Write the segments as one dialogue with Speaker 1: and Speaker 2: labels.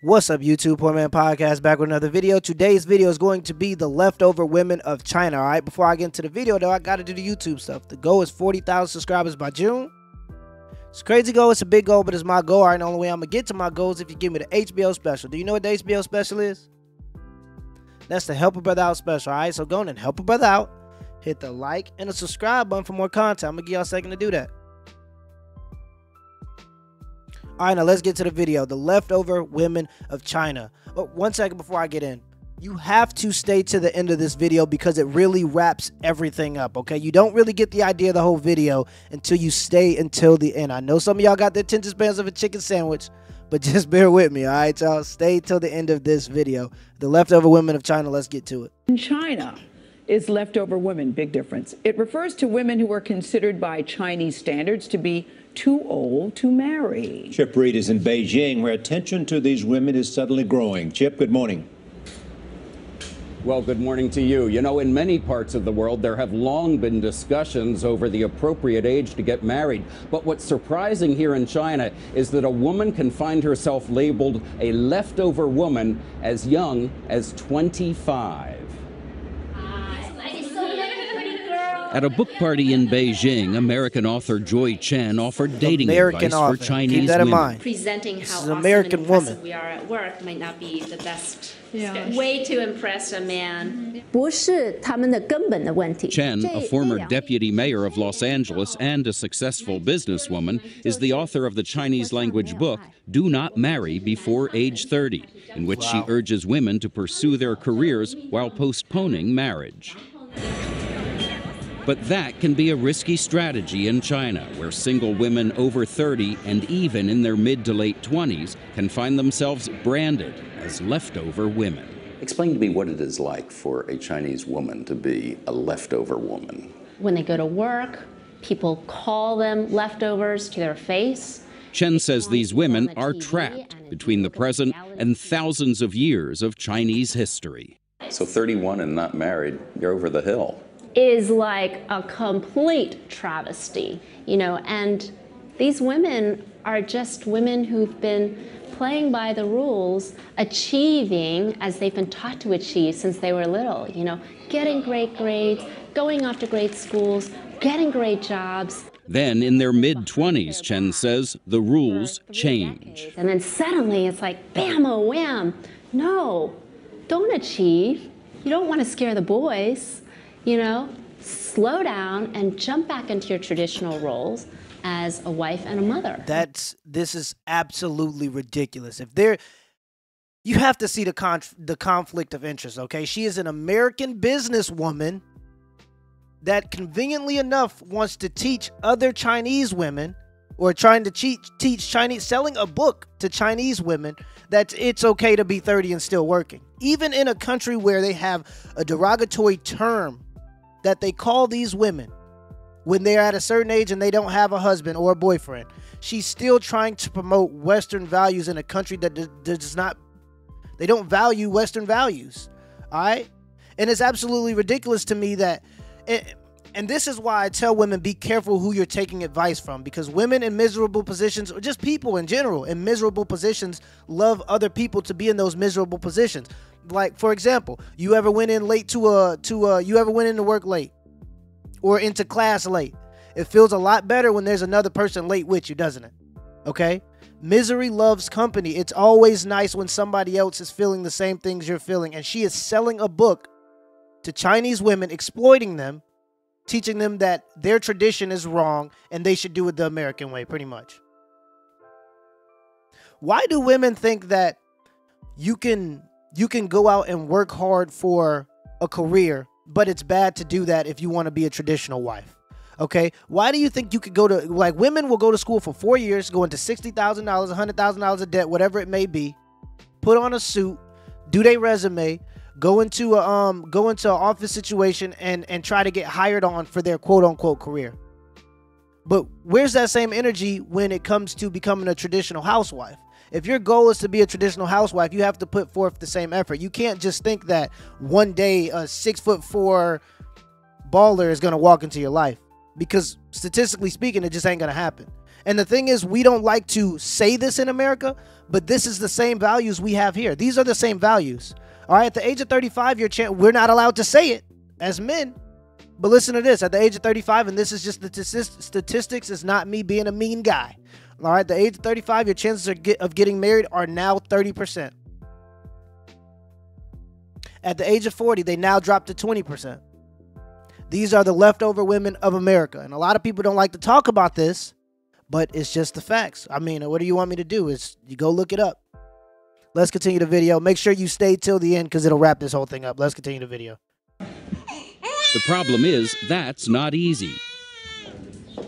Speaker 1: What's up, YouTube? Poor Man Podcast back with another video. Today's video is going to be the leftover women of China. All right, before I get into the video though, I gotta do the YouTube stuff. The goal is 40,000 subscribers by June. It's a crazy goal, it's a big goal, but it's my goal. All right, the only way I'm gonna get to my goal is if you give me the HBO special. Do you know what the HBO special is? That's the Help a Brother Out special. All right, so go on and help a brother out. Hit the like and the subscribe button for more content. I'm gonna give y'all a second to do that. All right, now let's get to the video. The leftover women of China. Oh, 1 second before I get in. You have to stay to the end of this video because it really wraps everything up, okay? You don't really get the idea of the whole video until you stay until the end. I know some of y'all got the attention spans of a chicken sandwich, but just bear with me, all right, y'all? Stay till the end of this video. The leftover women of China, let's get to it.
Speaker 2: In China is leftover women, big difference. It refers to women who are considered by Chinese standards to be too old to marry.
Speaker 3: Chip Reed is in Beijing, where attention to these women is suddenly growing. Chip, good morning.
Speaker 4: Well, good morning to you. You know, in many parts of the world, there have long been discussions over the appropriate age to get married. But what's surprising here in China is that a woman can find herself labeled a leftover woman as young as 25. At a book party in Beijing, American author Joy Chen offered dating advice for Chinese
Speaker 1: Keep that in
Speaker 4: women.
Speaker 1: mind.
Speaker 5: Presenting how
Speaker 1: This is
Speaker 5: awesome
Speaker 1: American
Speaker 5: and impressive
Speaker 1: woman.
Speaker 5: we are at work might not be the best way to impress a man.
Speaker 6: 不是他们的根本的问题。
Speaker 4: Chen, a former deputy mayor of Los Angeles and a successful businesswoman, is the author of the Chinese-language book Do Not Marry Before Age 30, in which she urges women to pursue their careers while postponing marriage. But that can be a risky strategy in China, where single women over 30 and even in their mid to late 20s can find themselves branded as leftover women.
Speaker 7: Explain to me what it is like for a Chinese woman to be a leftover woman.
Speaker 5: When they go to work, people call them leftovers to their face.
Speaker 4: Chen says these women are trapped between the present and thousands of years of Chinese history.
Speaker 7: So 31 and not married, you're over the hill.
Speaker 5: Is like a complete travesty, you know, and these women are just women who've been playing by the rules, achieving as they've been taught to achieve since they were little, you know, getting great grades, going off to great schools, getting great jobs.
Speaker 4: Then in their mid-20s, Chen says, the rules change.
Speaker 5: And then suddenly it's like, bam, oh, wham. No, don't achieve. You don't want to scare the boys. You know, slow down and jump back into your traditional roles as a wife and a mother.
Speaker 1: This is absolutely ridiculous. You have to see the conflict of interest, okay? She is an American businesswoman that conveniently enough wants to teach other Chinese women, or trying to teach Chinese, selling a book to Chinese women that it's okay to be 30 and still working. Even in a country where they have a derogatory term that they call these women when they're at a certain age and they don't have a husband or a boyfriend. She's still trying to promote Western values in a country that does not, they don't value Western values. All right? And it's absolutely ridiculous to me that, and this is why I tell women, be careful who you're taking advice from, because women in miserable positions, or just people in general in miserable positions, love other people to be in those miserable positions. Like, for example, you ever went in late you ever went into work late or into class late? It feels a lot better when there's another person late with you, doesn't it? Okay? Misery loves company. It's always nice when somebody else is feeling the same things you're feeling. And she is selling a book to Chinese women, exploiting them, teaching them that their tradition is wrong and they should do it the American way, pretty much. Why do women think that you can go out and work hard for a career, but it's bad to do that if you want to be a traditional wife? Okay? Why do you think you could go to, like, women will go to school for 4 years, go into $60,000, $100,000 of debt, whatever it may be, put on a suit, do their resume, go into an office situation and try to get hired on for their quote unquote career. But where's that same energy when it comes to becoming a traditional housewife? If your goal is to be a traditional housewife, you have to put forth the same effort. You can't just think that one day a 6'4" baller is going to walk into your life, because statistically speaking, it just ain't going to happen. And the thing is, we don't like to say this in America, but this is the same values we have here. These are the same values. All right, at the age of 35, we're not allowed to say it as men. But listen to this. At the age of 35, and this is just the statistics, it's not me being a mean guy. All right, at the age of 35, your chances of getting married are now 30%. At the age of 40, they now drop to 20%. These are the leftover women of America. And a lot of people don't like to talk about this, but it's just the facts. I mean, what do you want me to do? Is you go look it up. Let's continue the video. Make sure you stay till the end because it'll wrap this whole thing up. Let's continue the video.
Speaker 4: The problem is that's not easy.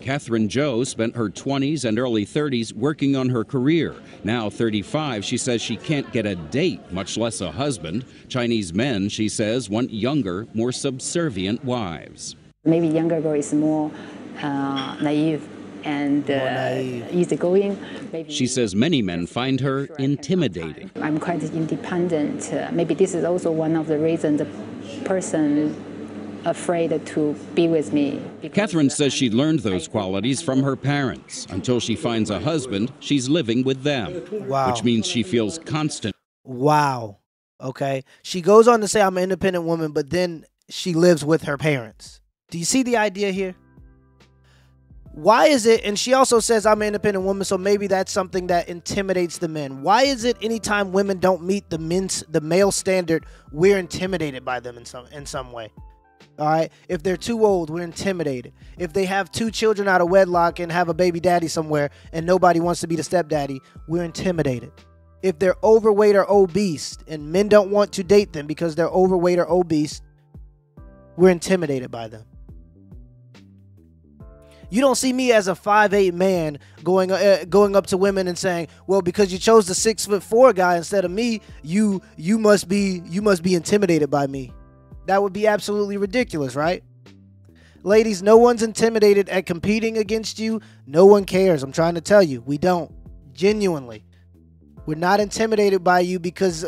Speaker 4: Catherine Joe spent her 20s and early 30s working on her career. Now 35, she says she can't get a date, much less a husband. Chinese men, she says, want younger, more subservient wives.
Speaker 8: Maybe younger girl is more naive and easygoing.
Speaker 4: She says many men find her intimidating.
Speaker 8: I'm quite independent. Maybe this is also one of the reasons the person afraid to be with me.
Speaker 4: Catherine says she learned those qualities from her parents. Until she finds a husband, she's living with them.
Speaker 1: Wow.
Speaker 4: Which means she feels constant.
Speaker 1: Wow. Okay. She goes on to say, I'm an independent woman, but then she lives with her parents. Do you see the idea here? Why is it, and she also says, I'm an independent woman, so maybe that's something that intimidates the men. Why is it anytime women don't meet the male standard, we're intimidated by them in some way? All right. If they're too old, we're intimidated. If they have 2 children out of wedlock and have a baby daddy somewhere and nobody wants to be the stepdaddy, we're intimidated. If they're overweight or obese and men don't want to date them because they're overweight or obese, we're intimidated by them. You don't see me as a 5'8" man going up to women and saying, well, because you chose the 6'4" guy instead of me, you must be intimidated by me. That would be absolutely ridiculous, right? Ladies, no one's intimidated at competing against you. No one cares. I'm trying to tell you, we don't. Genuinely. We're not intimidated by you because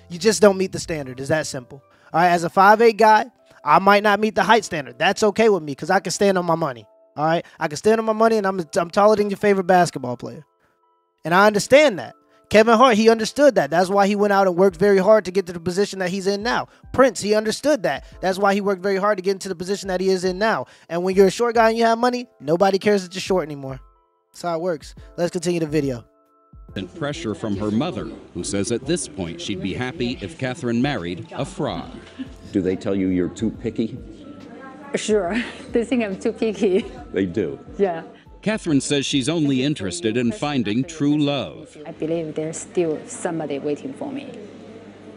Speaker 1: you just don't meet the standard. It's that simple. All right, as a 5'8" guy, I might not meet the height standard. That's okay with me because I can stand on my money. All right, I can stand on my money and I'm taller than your favorite basketball player. And I understand that. Kevin Hart, he understood that. That's why he went out and worked very hard to get to the position that he's in now. Prince, he understood that. That's why he worked very hard to get into the position that he is in now. And when you're a short guy and you have money, nobody cares that you're short anymore. That's how it works. Let's continue the video.
Speaker 4: And pressure from her mother, who says at this point she'd be happy if Catherine married a frog.
Speaker 7: Do they tell you you're too picky?
Speaker 8: Sure. They think I'm too picky.
Speaker 7: They do.
Speaker 8: Yeah.
Speaker 4: Catherine says she's only interested in finding true love.
Speaker 8: I believe there's still somebody waiting for me.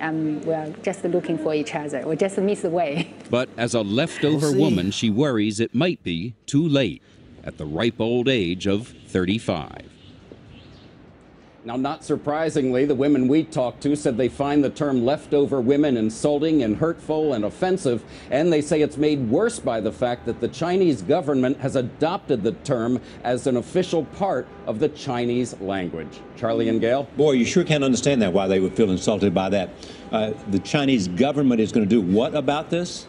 Speaker 8: We're just looking for each other. We just miss the way.
Speaker 4: But as a leftover woman, she worries it might be too late at the ripe old age of 35. Now, not surprisingly, the women we talked to said they find the term leftover women insulting and hurtful and offensive, and they say it's made worse by the fact that the Chinese government has adopted the term as an official part of the Chinese language. Charlie and Gail?
Speaker 3: Boy, you sure can't understand that, why they would feel insulted by that. The Chinese government is going to do what about this?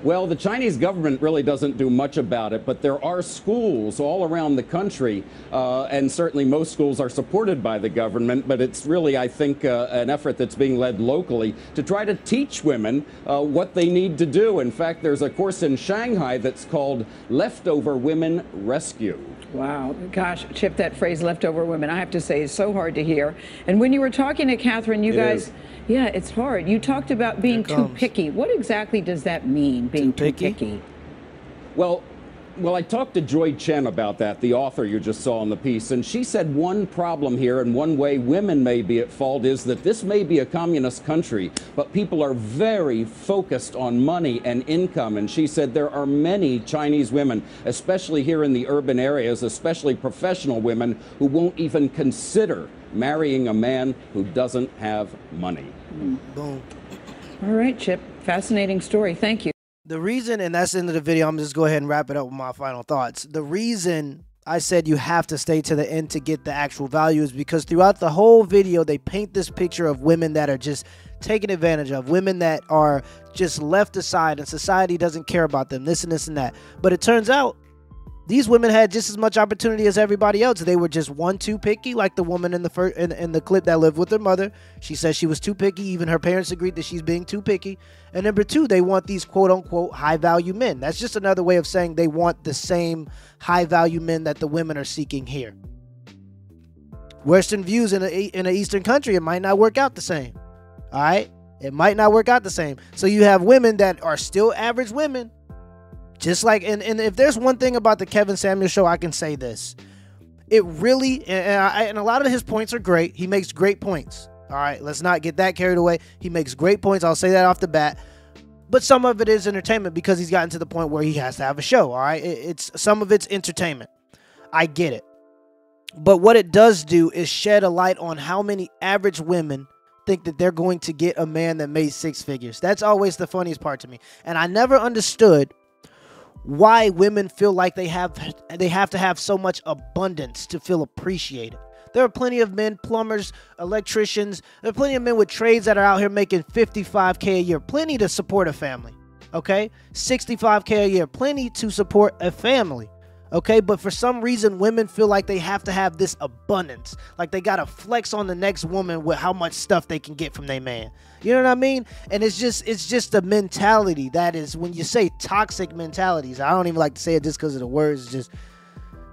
Speaker 4: Well, the Chinese government really doesn't do much about it, but there are schools all around the country, and certainly most schools are supported by the government, but it's really, I think, an effort that's being led locally to try to teach women what they need to do. In fact, there's a course in Shanghai that's called Leftover Women Rescue.
Speaker 2: Wow. Gosh, Chip, that phrase, leftover women, I have to say is so hard to hear. And when you were talking to Catherine, you guys... Yeah, it's hard. You talked about being too picky. What exactly does that mean, being too picky?
Speaker 4: Well, I talked to Joy Chen about that, the author you just saw in the piece, and she said one problem here and one way women may be at fault is that this may be a communist country, but people are very focused on money and income. And she said there are many Chinese women, especially here in the urban areas, especially professional women, who won't even consider marrying a man who doesn't have money.
Speaker 1: Boom.
Speaker 2: All right, Chip. Fascinating story. Thank you.
Speaker 1: The reason, and that's the end of the video, I'm just go ahead and wrap it up with my final thoughts. The reason I said you have to stay to the end to get the actual value is because throughout the whole video, they paint this picture of women that are just taken advantage of, women that are just left aside and society doesn't care about them, this and this and that. But it turns out These women had just as much opportunity as everybody else. They were just one, too picky, like the woman in the clip that lived with her mother. She said she was too picky. Even her parents agreed that she's being too picky. And number two, they want these quote-unquote high-value men. That's just another way of saying they want the same high-value men that the women are seeking here. Western views in an Eastern country, it might not work out the same. All right? It might not work out the same. So you have women that are still average women. Just like, and if there's one thing about the Kevin Samuels show, I can say this. It really, and a lot of his points are great. He makes great points. All right, let's not get that carried away. He makes great points. I'll say that off the bat. But some of it is entertainment because he's gotten to the point where he has to have a show. All right, some of it's entertainment. I get it. But what it does do is shed a light on how many average women think that they're going to get a man that made six figures. That's always the funniest part to me. And I never understood why women feel like they have to have so much abundance to feel appreciated. There are plenty of men, plumbers, electricians. There are plenty of men with trades that are out here making $55K a year. Plenty to support a family, okay? $65K a year. Plenty to support a family, okay? But for some reason, women feel like they have to have this abundance. Like they got to flex on the next woman with how much stuff they can get from their man. You know what I mean? And it's just a mentality that is, when you say toxic mentalities, I don't even like to say it just because of the words, just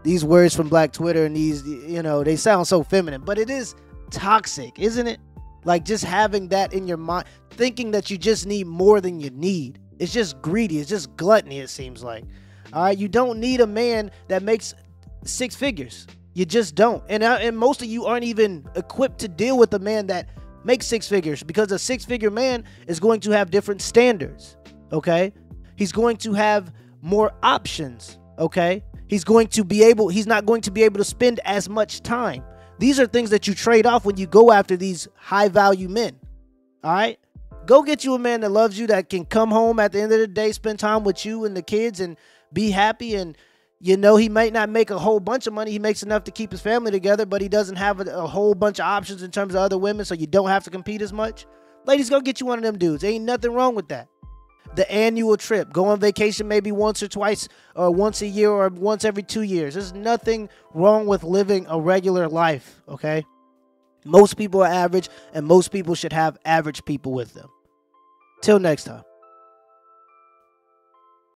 Speaker 1: these words from Black Twitter and these, you know, they sound so feminine, but it is toxic, isn't it? Like just having that in your mind, thinking that you just need more than you need. It's just greedy. It's just gluttony, it seems like. All right, you don't need a man that makes six figures. You just don't. And most of you aren't even equipped to deal with a man that makes six figures, because a six-figure man is going to have different standards, okay? He's going to have more options, okay? He's not going to be able to spend as much time. These are things that you trade off when you go after these high-value men, all right? Go get you a man that loves you, that can come home at the end of the day, spend time with you and the kids and be happy. And you know, he might not make a whole bunch of money. He makes enough to keep his family together, but he doesn't have a whole bunch of options in terms of other women, so you don't have to compete as much. Ladies, go get you one of them dudes. Ain't nothing wrong with that. The annual trip. Go on vacation maybe once or twice, or once a year, or once every 2 years. There's nothing wrong with living a regular life, okay? Most people are average, and most people should have average people with them. Till next time.